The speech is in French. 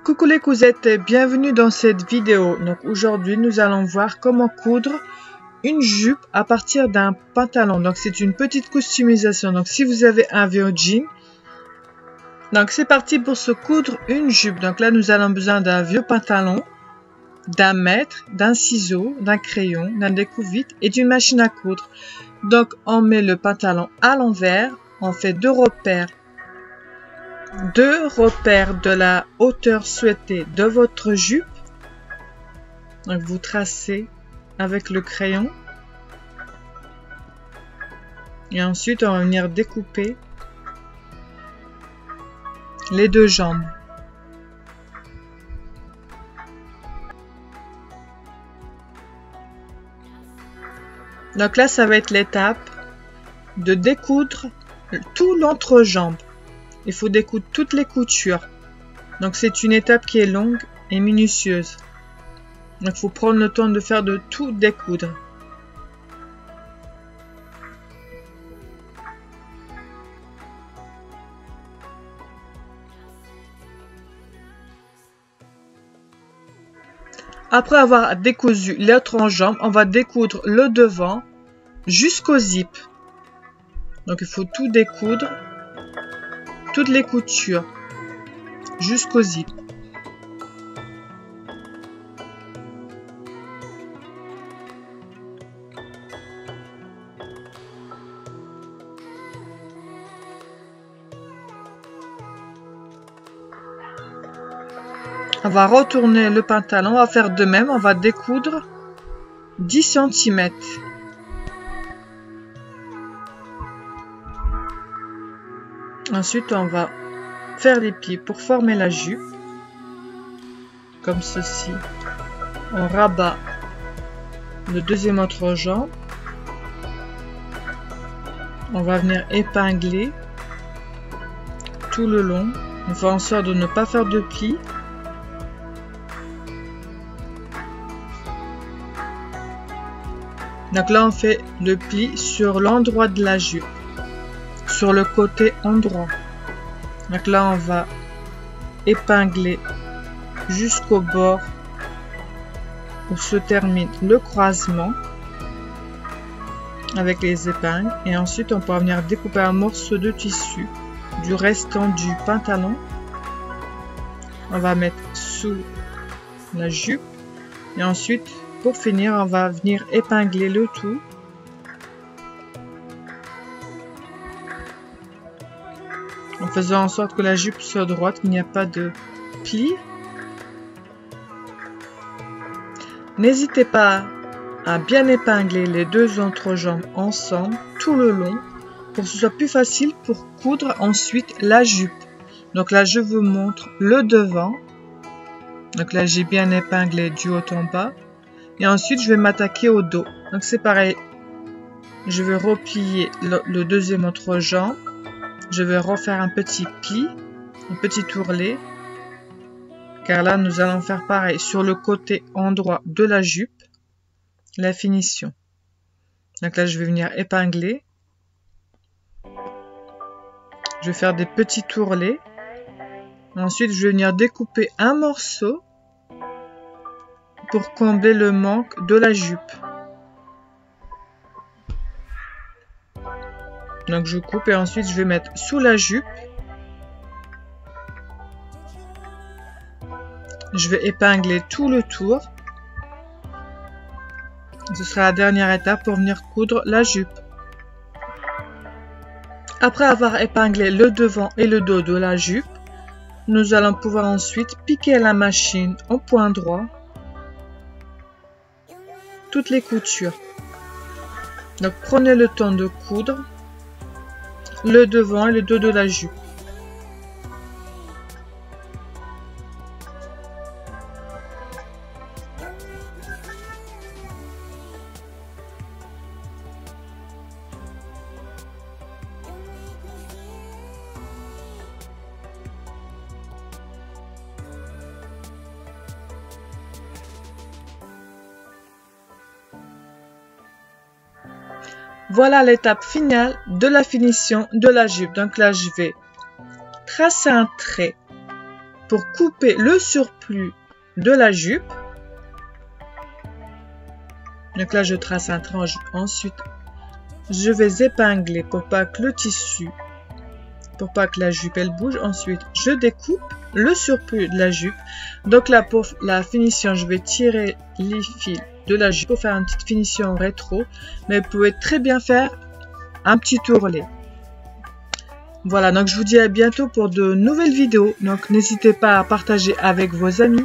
Coucou les cousettes, bienvenue dans cette vidéo. Donc aujourd'hui nous allons voir comment coudre une jupe à partir d'un pantalon. Donc c'est une petite customisation. Donc si vous avez un vieux jean, donc c'est parti pour se coudre une jupe. Donc là nous allons besoin d'un vieux pantalon, d'un mètre, d'un ciseau, d'un crayon, d'un découpe-vite et d'une machine à coudre. Donc on met le pantalon à l'envers, on fait deux repères de la hauteur souhaitée de votre jupe. Donc vous tracez avec le crayon et ensuite on va venir découper les deux jambes. Donc là ça va être l'étape de découdre tout l'entrejambe. Il faut découdre toutes les coutures. Donc c'est une étape qui est longue et minutieuse. Donc il faut prendre le temps de faire de tout découdre. Après avoir décousu l'entrejambe, on va découdre le devant jusqu'au zip. Donc il faut tout découdre, toutes les coutures jusqu'au zip. On va retourner le pantalon, on va faire de même, on va découdre 10 cm. Ensuite, on va faire les plis pour former la jupe, comme ceci. On rabat le deuxième entrejambe. On va venir épingler tout le long. On fait en sorte de ne pas faire de plis. Donc là, on fait le pli sur l'endroit de la jupe, sur le côté endroit. Donc là, on va épingler jusqu'au bord où se termine le croisement avec les épingles. Et ensuite, on peut venir découper un morceau de tissu du restant du pantalon. On va mettre sous la jupe. Et ensuite, pour finir, on va venir épingler le tout. En faisant en sorte que la jupe soit droite, qu'il n'y a pas de plis. N'hésitez pas à bien épingler les deux entrejambes ensemble tout le long pour que ce soit plus facile pour coudre ensuite la jupe. Donc là, je vous montre le devant. Donc là, j'ai bien épinglé du haut en bas. Et ensuite, je vais m'attaquer au dos. Donc c'est pareil. Je vais replier le deuxième entrejambe. Je vais refaire un petit pli, un petit ourlet, car là nous allons faire pareil sur le côté endroit de la jupe, la finition. Donc là je vais venir épingler, je vais faire des petits ourlets, ensuite je vais venir découper un morceau pour combler le manque de la jupe. Donc je coupe et ensuite je vais mettre sous la jupe. Je vais épingler tout le tour. Ce sera la dernière étape pour venir coudre la jupe. Après avoir épinglé le devant et le dos de la jupe, nous allons pouvoir ensuite piquer la machine en point droit toutes les coutures. Donc prenez le temps de coudre le devant et le dos de la jupe. Voilà l'étape finale de la finition de la jupe. Donc là, je vais tracer un trait pour couper le surplus de la jupe. Donc là, je trace un trait. Ensuite, je vais épingler pour pas que le tissu, pour pas que la jupe elle bouge. Ensuite, je découpe le surplus de la jupe. Donc là, pour la finition, je vais tirer les fils de la jupe pour faire une petite finition rétro. Mais vous pouvez très bien faire un petit ourlet. Voilà, donc je vous dis à bientôt pour de nouvelles vidéos. Donc n'hésitez pas à partager avec vos amis.